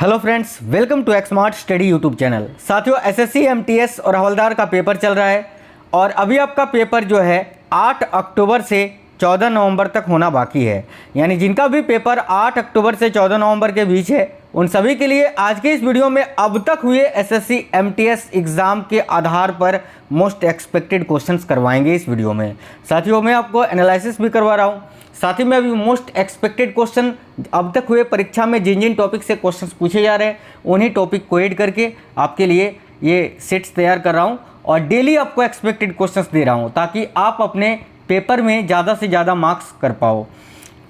Hello friends, welcome to Xmart study YouTube channel. साथियों, SSC MTS और हवलदार का पेपर चल रहा है और अभी आपका पेपर जो है 8 अक्टूबर से 14 नवंबर तक होना बाकी है। यानी जिनका भी पेपर 8 अक्टूबर से 14 नवंबर के बीच है उन सभी के लिए आज के इस वीडियो में अब तक हुए एसएससी एमटीएस एग्ज़ाम के आधार पर मोस्ट एक्सपेक्टेड क्वेश्चंस करवाएंगे इस वीडियो में। साथियों, मैं आपको एनालिसिस भी करवा रहा हूँ, साथ ही में अभी मोस्ट एक्सपेक्टेड क्वेश्चन अब तक हुए परीक्षा में जिन जिन टॉपिक से क्वेश्चंस पूछे जा रहे हैं उन्हीं टॉपिक को ऐड करके आपके लिए ये सेट्स तैयार कर रहा हूँ और डेली आपको एक्सपेक्टेड क्वेश्चंस दे रहा हूँ ताकि आप अपने पेपर में ज़्यादा से ज़्यादा मार्क्स कर पाओ।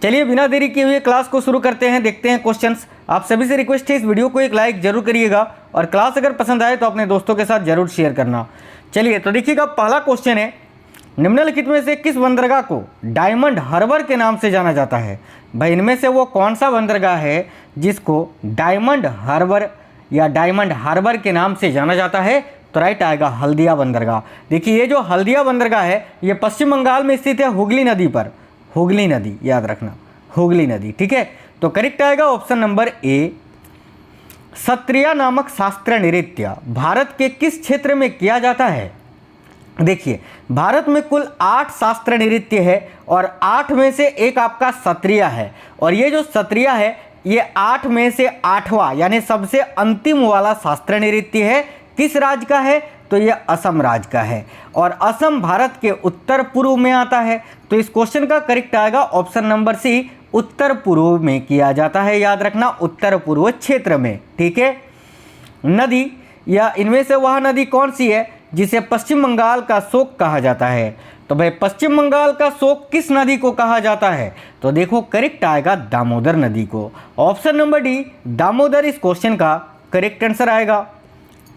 चलिए बिना देरी किए हुए क्लास को शुरू करते हैं, देखते हैं क्वेश्चंस। आप सभी से रिक्वेस्ट है इस वीडियो को एक लाइक जरूर करिएगा और क्लास अगर पसंद आए तो अपने दोस्तों के साथ जरूर शेयर करना। चलिए तो देखिएगा, पहला क्वेश्चन है, निम्नलिखित में से किस बंदरगाह को डायमंड हार्बर के नाम से जाना जाता है? भाई इनमें से वो कौन सा बंदरगाह है जिसको डायमंड हार्बर या डायमंड हार्बर के नाम से जाना जाता है? तो राइट आएगा हल्दिया बंदरगाह। देखिए ये जो हल्दिया बंदरगाह है ये पश्चिम बंगाल में स्थित है हुगली नदी पर। हुगली नदी याद रखना, हुगली नदी, ठीक है। तो करेक्ट आएगा ऑप्शन नंबर ए। सत्रिया नामक शास्त्रीय नृत्य भारत के किस क्षेत्र में किया जाता है? देखिए भारत में कुल 8 शास्त्रीय नृत्य है और 8 में से एक आपका सत्रिया है और ये जो सत्रिया है ये 8 में से 8वां यानी सबसे अंतिम वाला शास्त्रीय नृत्य है। किस राज्य का है? तो ये असम राज्य का है और असम भारत के उत्तर पूर्व में आता है। तो इस क्वेश्चन का करेक्ट आएगा ऑप्शन नंबर सी, उत्तर पूर्व में किया जाता है। याद रखना, उत्तर पूर्व क्षेत्र में, ठीक है। नदी या इनमें से वह नदी कौन सी है जिसे पश्चिम बंगाल का शोक कहा जाता है? तो भाई पश्चिम बंगाल का शोक किस नदी को कहा जाता है? तो देखो करेक्ट आएगा दामोदर नदी को। ऑप्शन नंबर डी दामोदर इस क्वेश्चन का करेक्ट आंसर आएगा।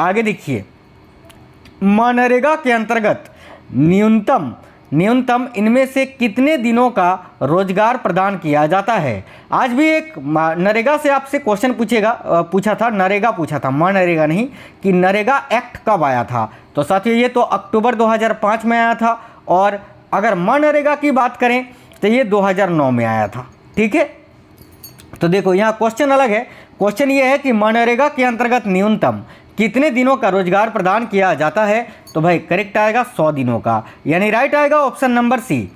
आगे देखिए, मनरेगा के अंतर्गत न्यूनतम इनमें से कितने दिनों का रोजगार प्रदान किया जाता है? आज भी एक नरेगा से आपसे क्वेश्चन पूछा था, नरेगा पूछा था, मनरेगा नहीं, कि नरेगा एक्ट कब आया था? तो साथियों ये तो अक्टूबर 2005 में आया था और अगर मनरेगा की बात करें तो ये 2009 में आया था, ठीक है। तो देखो यहाँ क्वेश्चन अलग है, क्वेश्चन ये है कि मनरेगा के अंतर्गत न्यूनतम कितने दिनों का रोजगार प्रदान किया जाता है? तो भाई करेक्ट आएगा 100 दिनों का, यानी राइट आएगा ऑप्शन नंबर सी।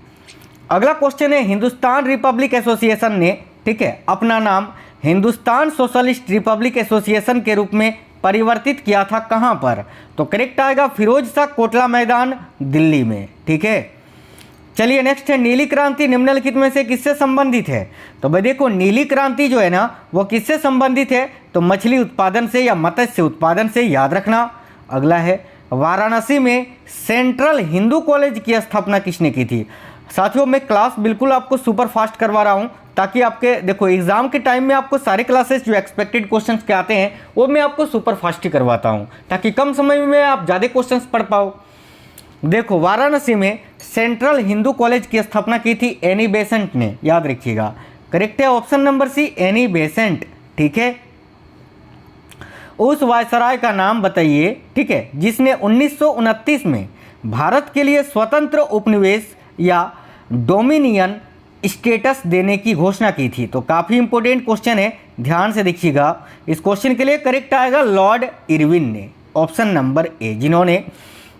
अगला क्वेश्चन है, हिंदुस्तान रिपब्लिक एसोसिएशन ने, ठीक है, अपना नाम हिंदुस्तान सोशलिस्ट रिपब्लिक एसोसिएशन के रूप में परिवर्तित किया था कहाँ पर? तो करेक्ट आएगा फिरोज शाह कोटला मैदान, दिल्ली में, ठीक है। चलिए नेक्स्ट है, नीली क्रांति निम्नलिखित में से किससे संबंधित है? तो भाई देखो नीली क्रांति जो है ना वो किससे संबंधित है? तो मछली उत्पादन से या मत्स्य उत्पादन से, याद रखना। अगला है, वाराणसी में सेंट्रल हिंदू कॉलेज की स्थापना किसने की थी? साथियों मैं क्लास बिल्कुल आपको सुपर फास्ट करवा रहा हूँ ताकि आपके देखो एग्जाम के टाइम में आपको सारे क्लासेस जो एक्सपेक्टेड क्वेश्चंस के आते हैं वो मैं आपको सुपर फास्ट ही करवाता हूँ ताकि कम समय में आप ज़्यादा क्वेश्चंस पढ़ पाओ। देखो वाराणसी में सेंट्रल हिंदू कॉलेज की स्थापना की थी एनी बेसेंट ने, याद रखिएगा। करेक्ट है option number C, Annie Besant, ठीक है। उस वायसराय का नाम बताइए, ठीक है, जिसने 1929 में भारत के लिए स्वतंत्र उपनिवेश या डोमिनियन स्टेटस देने की घोषणा की थी। तो काफ़ी इंपॉर्टेंट क्वेश्चन है, ध्यान से देखिएगा। इस क्वेश्चन के लिए करेक्ट आएगा लॉर्ड इरविन ने, ऑप्शन नंबर ए, जिन्होंने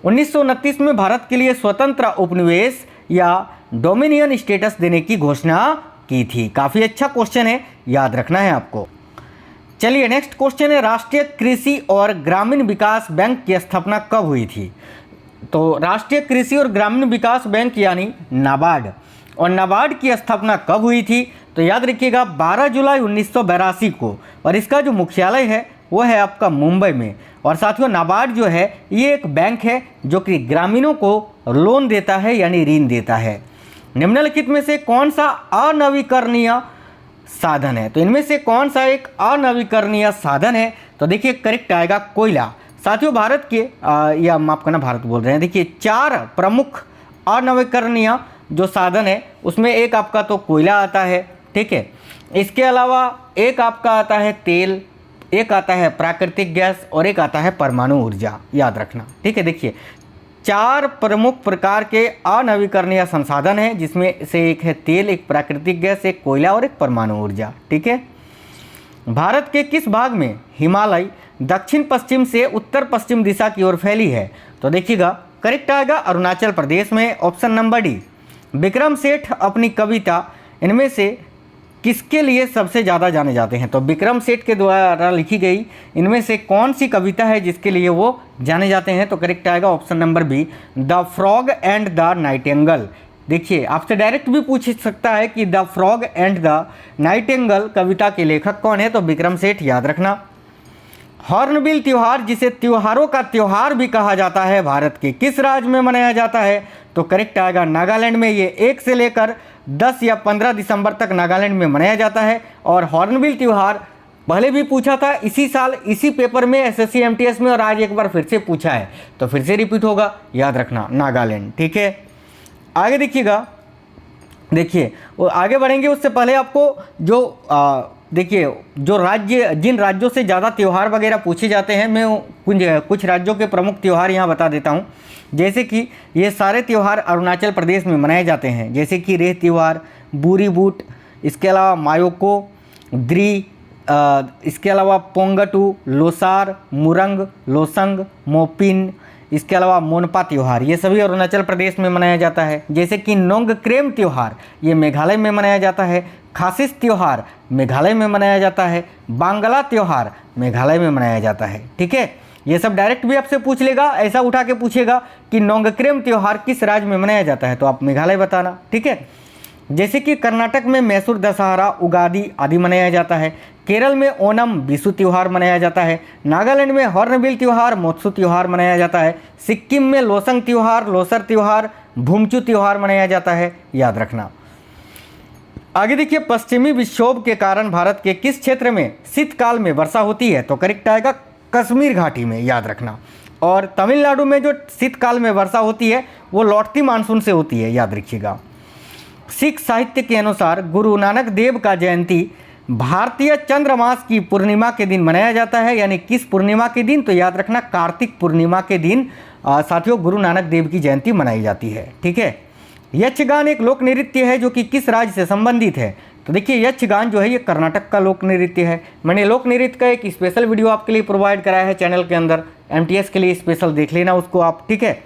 1929 में भारत के लिए स्वतंत्र उपनिवेश या डोमिनियन स्टेटस देने की घोषणा की थी। काफ़ी अच्छा क्वेश्चन है, याद रखना है आपको। चलिए नेक्स्ट क्वेश्चन है, राष्ट्रीय कृषि और ग्रामीण विकास बैंक की स्थापना कब हुई थी? तो राष्ट्रीय कृषि और ग्रामीण विकास बैंक यानी नाबार्ड, और नाबार्ड की स्थापना कब हुई थी? तो याद रखिएगा 12 जुलाई 1982 को, और इसका जो मुख्यालय है वो है आपका मुंबई में। और साथियों नाबार्ड जो है ये एक बैंक है जो कि ग्रामीणों को लोन देता है यानी ऋण देता है। निम्नलिखित में से कौन सा अनवीकरणीय साधन है? तो इनमें से कौन सा एक अनवीकरणीय साधन है? तो देखिए करेक्ट आएगा कोयला। साथियों भारत के या माफ करना भारत बोल रहे हैं, देखिए 4 प्रमुख अनवीकरणीय जो साधन है उसमें एक आपका तो कोयला आता है, ठीक है। इसके अलावा एक आपका आता है तेल, एक आता है प्राकृतिक गैस और एक आता है परमाणु ऊर्जा, याद रखना, ठीक है। देखिए 4 प्रमुख प्रकार के अनवीकरणीय संसाधन हैं जिसमें से एक है तेल, एक प्राकृतिक गैस, एक कोयला और एक परमाणु ऊर्जा, ठीक है। भारत के किस भाग में हिमालय दक्षिण पश्चिम से उत्तर पश्चिम दिशा की ओर फैली है? तो देखिएगा करेक्ट आएगा अरुणाचल प्रदेश में, option number D. Vikram Seth अपनी कविता इनमें से किसके लिए सबसे ज़्यादा जाने जाते हैं? तो विक्रम सेठ के द्वारा लिखी गई इनमें से कौन सी कविता है जिसके लिए वो जाने जाते हैं? तो करेक्ट आएगा option number B, the frog and the nightingale. देखिए आपसे डायरेक्ट भी पूछ सकता है कि the frog and the nightingale कविता के लेखक कौन है? तो विक्रम सेठ, याद रखना। हॉर्नबिल त्यौहार, जिसे त्योहारों का त्यौहार भी कहा जाता है, भारत के किस राज्य में मनाया जाता है? तो करेक्ट आएगा नागालैंड में। ये 1 से लेकर 10 या 15 दिसंबर तक नागालैंड में मनाया जाता है। और हॉर्नबिल त्यौहार पहले भी पूछा था इसी साल इसी पेपर में एसएससी एमटीएस में, और आज एक बार फिर से पूछा है, तो फिर से रिपीट होगा, याद रखना नागालैंड। ठीक है, आगे देखिएगा। देखिए वो आगे बढ़ेंगे उससे पहले आपको जो देखिए जो राज्य, जिन राज्यों से ज़्यादा त्यौहार वगैरह पूछे जाते हैं, मैं कुछ राज्यों के प्रमुख त्यौहार यहाँ बता देता हूँ। जैसे कि ये सारे त्यौहार अरुणाचल प्रदेश में मनाए जाते हैं, जैसे कि रेह त्यौहार, बूरी बूट, इसके अलावा मायोको, द्री, इसके अलावा पोंगटू, लोसार, मुरंग, लोसंग, मोपिन, इसके अलावा मोनपा त्यौहार, ये सभी अरुणाचल प्रदेश में मनाया जाता है। जैसे कि नोंगक्रेम त्यौहार ये मेघालय में मनाया जाता है, खासिस त्यौहार मेघालय में मनाया जाता है, बांग्ला त्यौहार मेघालय में मनाया जाता है। ठीक है, ये सब डायरेक्ट भी आपसे पूछ लेगा, ऐसा उठा के पूछेगा कि नोंगक्रेम त्यौहार किस राज्य में मनाया जाता है, तो आप मेघालय बताना। ठीक है, जैसे कि कर्नाटक में मैसूर दशहरा, उगादि आदि मनाया जाता है, केरल में ओनम बिशु त्यौहार मनाया जाता है, नागालैंड में हॉर्नबिल त्यौहार, मोत्सु त्यौहार मनाया जाता है, सिक्किम में लोसंग त्यौहार, लोसर त्यौहार, भूमचू त्यौहार मनाया जाता है, याद रखना। आगे देखिए, पश्चिमी विक्षोभ के कारण भारत के किस क्षेत्र में शीतकाल में वर्षा होती है? तो करेक्ट आएगा कश्मीर घाटी में, याद रखना। और तमिलनाडु में जो शीतकाल में वर्षा होती है वो लौटती मानसून से होती है, याद रखिएगा। सिख साहित्य के अनुसार गुरु नानक देव का जयंती भारतीय चंद्रमास की पूर्णिमा के दिन मनाया जाता है, यानी किस पूर्णिमा के दिन? तो याद रखना कार्तिक पूर्णिमा के दिन साथियों गुरु नानक देव की जयंती मनाई जाती है। ठीक है, यक्षगान एक लोक नृत्य है जो कि किस राज्य से संबंधित है? तो देखिए यक्षगान जो है ये कर्नाटक का लोक नृत्य है। मैंने लोक नृत्य का एक स्पेशल वीडियो आपके लिए प्रोवाइड कराया है चैनल के अंदर, एमटीएस के लिए स्पेशल देख लेना उसको आप। ठीक है,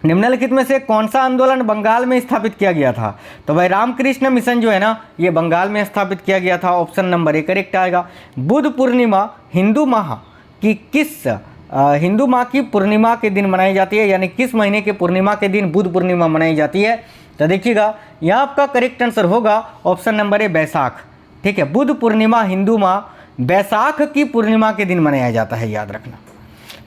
निम्नलिखित में से कौन सा आंदोलन बंगाल में स्थापित किया गया था? तो भाई रामकृष्ण मिशन जो है ना ये बंगाल में स्थापित किया गया था, ऑप्शन नंबर ए करेक्ट आएगा। बुद्ध पूर्णिमा हिंदू माह की पूर्णिमा के दिन मनाई जाती है, यानी किस महीने के पूर्णिमा के दिन बुद्ध पूर्णिमा मनाई जाती है? तो देखिएगा यहाँ आपका करेक्ट आंसर होगा ऑप्शन नंबर ए बैसाख। ठीक है, बुद्ध पूर्णिमा हिंदू माह बैसाख की पूर्णिमा के दिन मनाया जाता है, याद रखना।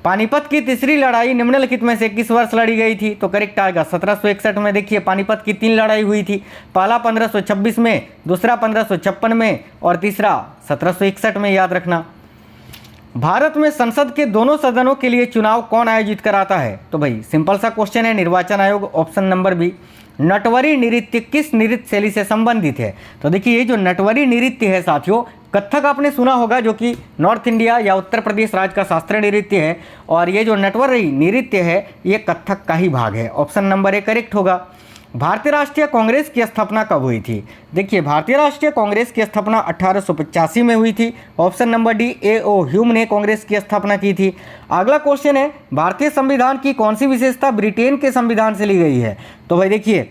पानीपत की तीसरी लड़ाई निम्नलिखित में से किस वर्ष लड़ी गई थी? तो करेक्ट आएगा 1761 में। देखिए पानीपत की 3 लड़ाई हुई थी, पहला 1526 में, दूसरा 1556 में और तीसरा 1761 में, याद रखना। भारत में संसद के दोनों सदनों के लिए चुनाव कौन आयोजित कराता है? तो भाई सिंपल सा क्वेश्चन है, निर्वाचन आयोग, ऑप्शन नंबर बी। नटवरी नृत्य किस नृत्य शैली से संबंधित है? तो देखिए ये जो नटवरी नृत्य है साथियों, कथक आपने सुना होगा जो कि नॉर्थ इंडिया या उत्तर प्रदेश राज्य का शास्त्रीय नृत्य है, और ये जो नटवरी नृत्य है ये कथक का ही भाग है, ऑप्शन नंबर ए करेक्ट होगा। भारतीय राष्ट्रीय कांग्रेस की स्थापना कब हुई थी? देखिए भारतीय राष्ट्रीय कांग्रेस की स्थापना 1885 में हुई थी, option number D. A.O. Hume ने कांग्रेस की स्थापना की थी। अगला क्वेश्चन है, भारतीय संविधान की कौन सी विशेषता ब्रिटेन के संविधान से ली गई है? तो भाई देखिए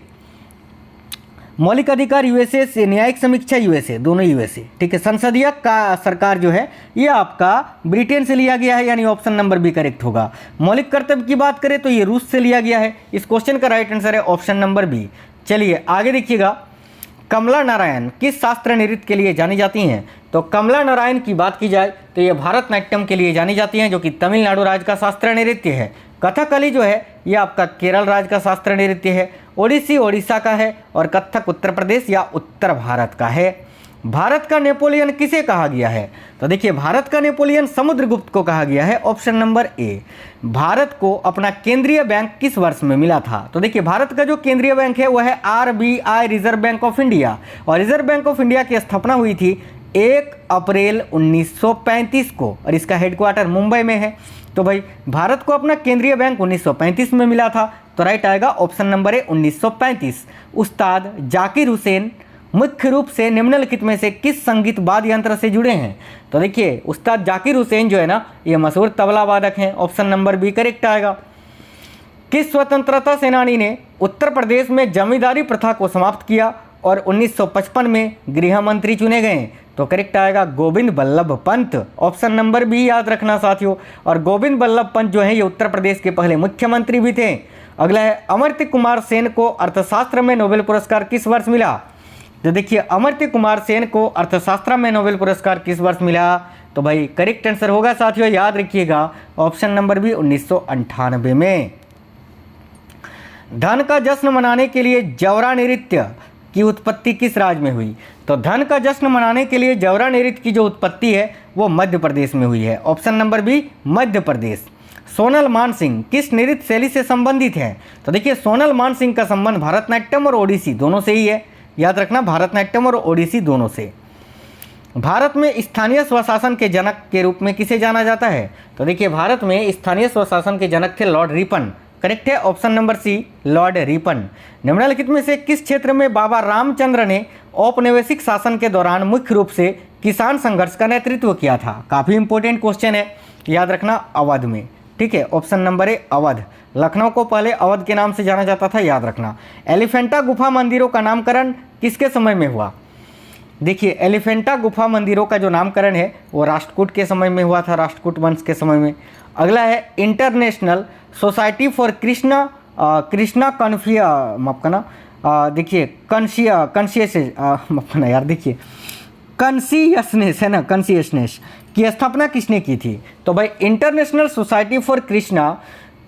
मौलिक अधिकार यूएसए से, न्यायिक समीक्षा यूएसए, दोनों यूएसए। ठीक है, संसदीय का सरकार जो है ये आपका ब्रिटेन से लिया गया है, यानी ऑप्शन नंबर बी करेक्ट होगा। मौलिक कर्तव्य की बात करें तो ये रूस से लिया गया है। इस क्वेश्चन का राइट आंसर है ऑप्शन नंबर बी। चलिए आगे देखिएगा, कमला नारायण किस शास्त्र नृत्य के लिए जानी जाती हैं? तो कमला नारायण की बात की जाए तो ये भारतनाट्यम के लिए जानी जाती हैं, जो कि तमिलनाडु राज्य का शास्त्रीय नृत्य है। कथकली जो है ये आपका केरल राज्य का शास्त्रीय नृत्य है। ओडिसी ओडिशा का है और कथक उत्तर प्रदेश या उत्तर भारत का है। भारत का नेपोलियन किसे कहा गया है? तो देखिए भारत का नेपोलियन समुद्रगुप्त को कहा गया है, ऑप्शन नंबर ए। भारत को अपना केंद्रीय बैंक किस वर्ष में मिला था? तो देखिए भारत का जो केंद्रीय बैंक है वह है RBI, reserve bank of India, और रिजर्व बैंक ऑफ इंडिया की स्थापना हुई थी 1 अप्रैल 1935 को, और इसका हेडक्वार्टर मुंबई में है। तो भाई भारत को अपना केंद्रीय बैंक 1935 में मिला था, तो राइट आएगा ऑप्शन नंबर ए 1935। उस्ताद जाकिर हुसैन मुख्य रूप से निम्नलिखित में से किस संगीत वाद्य यंत्र से जुड़े हैं? तो देखिए उस्ताद जाकिर हुसैन जो है ना, ये मशहूर तबला वादक हैं। ऑप्शन नंबर बी करेक्ट आएगा। किस स्वतंत्रता सेनानी ने उत्तर प्रदेश में जमींदारी प्रथा को समाप्त किया और 1955 में गृह मंत्री चुने गए? तो करेक्ट आएगा Govind Ballabh Pant. Option number B याद रखना साथियों। और गोविंद बल्लभ पंत जो है ये उत्तर प्रदेश के पहले मुख्यमंत्री भी थे। अगला है अमर्त्य कुमार सेन को अर्थशास्त्र में नोबेल पुरस्कार किस वर्ष मिला? तो देखिए अमर्त्य कुमार सेन को अर्थशास्त्र में नोबेल पुरस्कार किस वर्ष मिला? तो भाई करेक्ट आंसर होगा साथियों, याद रखिएगा ऑप्शन नंबर बी 1998 में। धन का जश्न मनाने के लिए जौरा नृत्य की उत्पत्ति किस राज्य में हुई? तो धन का जश्न मनाने के लिए जौरा नृत्य की जो उत्पत्ति है वो मध्य प्रदेश में हुई है। Option number B Madhya Pradesh. Sonal Mansingh किस नृत्य शैली से संबंधित हैं? तो देखिए सोनल मानसिंह का संबंध भारतनाट्यम और ओडिसी दोनों से ही है, याद रखना भारतनाट्यम और ओडिसी दोनों से। भारत में स्थानीय स्वशासन के जनक के रूप में किसे जाना जाता है? तो देखिए भारत में स्थानीय स्वशासन के जनक थे लॉर्ड रिपन। करेक्ट है option number C Lord Ripon. निम्नलिखित में से किस क्षेत्र में बाबा रामचंद्र ने औपनिवेशिक शासन के दौरान मुख्य रूप से किसान संघर्ष का नेतृत्व किया था? काफ़ी इंपॉर्टेंट क्वेश्चन है, याद रखना अवध में। ठीक है option number A Awadh. Lucknow को पहले अवध के नाम से जाना जाता था, याद रखना। एलिफेंटा गुफा मंदिरों का नामकरण किसके समय में हुआ? देखिए एलिफेंटा गुफा मंदिरों का जो नामकरण है वो राष्ट्रकूट के समय में हुआ था, राष्ट्रकूट वंश के समय में। अगला है इंटरनेशनल सोसाइटी फॉर कृष्णा कन्फिया माफ करना, देखिए कंसियसनेस है ना, कंसियसनेस की स्थापना किसने की थी? तो भाई international society for Krishna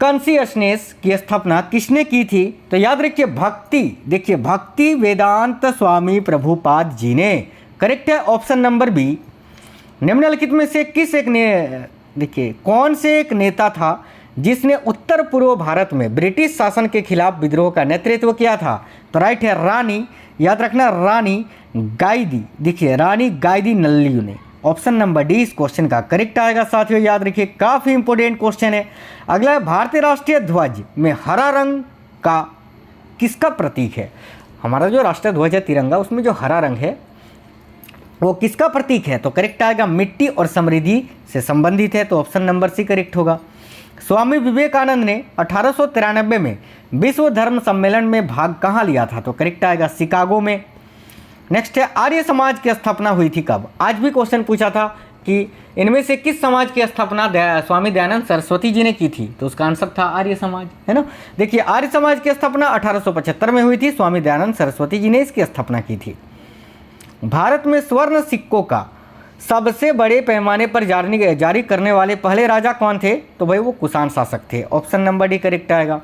consciousness की स्थापना किसने की थी? तो याद रखिए भक्ति, देखिए भक्ति वेदांत स्वामी प्रभुपाद जी ने। करेक्ट है ऑप्शन नंबर बी। निम्नलिखित में से किस एक ने देखिए कौन से एक नेता था जिसने उत्तर पूर्व भारत में ब्रिटिश शासन के खिलाफ विद्रोह का नेतृत्व किया था? तो राइट है रानी, याद रखना रानी गाइदी। देखिए रानी गाइदी नल्लियू ने। ऑप्शन नंबर डी इस क्वेश्चन का करेक्ट आएगा साथियों, याद रखिए काफ़ी इंपॉर्टेंट क्वेश्चन है। अगला है भारतीय राष्ट्रीय ध्वज में हरा रंग का किसका प्रतीक है? हमारा जो राष्ट्रीय ध्वज है तिरंगा, उसमें जो हरा रंग है वो किसका प्रतीक है? तो करेक्ट आएगा मिट्टी और समृद्धि से संबंधित है, तो ऑप्शन नंबर सी करेक्ट होगा। स्वामी विवेकानंद ने 1893 में विश्व धर्म सम्मेलन में भाग कहाँ लिया था? तो करेक्ट आएगा शिकागो में। नेक्स्ट है आर्य समाज की स्थापना हुई थी कब? आज भी क्वेश्चन पूछा था कि इनमें से किस समाज की स्थापना स्वामी दयानंद सरस्वती जी ने की थी? तो उसका आंसर था आर्य समाज, है ना। देखिए आर्य समाज की स्थापना 1875 में हुई थी, स्वामी दयानंद सरस्वती जी ने इसकी स्थापना की थी। भारत में स्वर्ण सिक्कों का सबसे बड़े पैमाने पर जारी करने वाले पहले राजा कौन थे? तो भाई वो कुषाण शासक थे। ऑप्शन नंबर डी करेक्ट आएगा।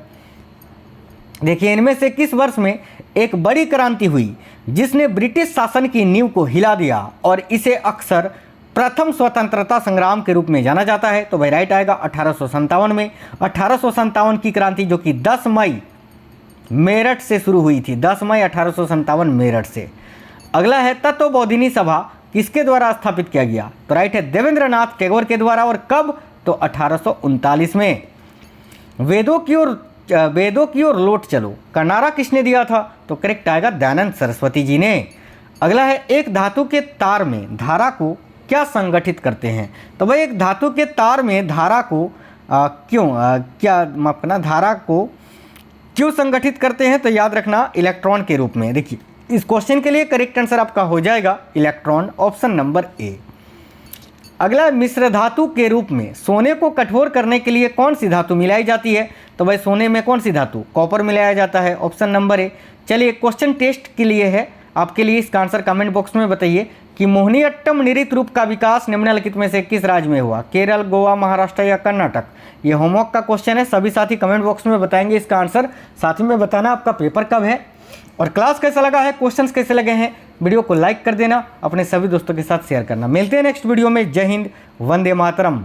देखिए इनमें से किस वर्ष में एक बड़ी क्रांति हुई जिसने ब्रिटिश शासन की नींव को हिला दिया और इसे अक्सर प्रथम स्वतंत्रता संग्राम के रूप में जाना जाता है? तो भाई राइट आएगा 1857 में। 1857 की क्रांति जो कि 10 मई मेरठ से शुरू हुई थी, 10 मई 1857 मेरठ से। अगला है तत्वबोधिनी सभा किसके द्वारा स्थापित किया गया? तो राइट है देवेंद्रनाथ टैगोर के द्वारा। और कब? तो 1839 में। वेदों की ओर लौट चलो का नारा किसने दिया था? तो करेक्ट आएगा दयानंद सरस्वती जी ने। अगला है एक धातु के तार में धारा को क्या संगठित करते हैं? तो भाई एक धातु के तार में धारा को धारा को क्यों संगठित करते हैं? तो याद रखना इलेक्ट्रॉन के रूप में। देखिए इस क्वेश्चन के लिए करेक्ट आंसर आपका हो जाएगा इलेक्ट्रॉन, ऑप्शन नंबर ए। अगला मिश्र धातु के रूप में सोने को कठोर करने के लिए कौन सी धातु मिलाई जाती है? तो भाई सोने में कौन सी धातु? कॉपर मिलाया जाता है, ऑप्शन नंबर ए। चलिए क्वेश्चन टेस्ट के लिए है आपके लिए, इसका आंसर कमेंट बॉक्स में बताइए कि मोहिनीअट्टम नृत्य रूप का विकास निम्नलिखित में से किस राज्य में हुआ? केरल, गोवा, महाराष्ट्र या कर्नाटक? ये होमवर्क का क्वेश्चन है, सभी साथी कमेंट बॉक्स में बताएंगे इसका आंसर। साथ ही में बताना आपका पेपर कब है और क्लास कैसा लगा है, क्वेश्चंस कैसे लगे हैं। वीडियो को लाइक कर देना, अपने सभी दोस्तों के साथ शेयर करना। मिलते हैं नेक्स्ट वीडियो में। जय हिंद, वंदे मातरम।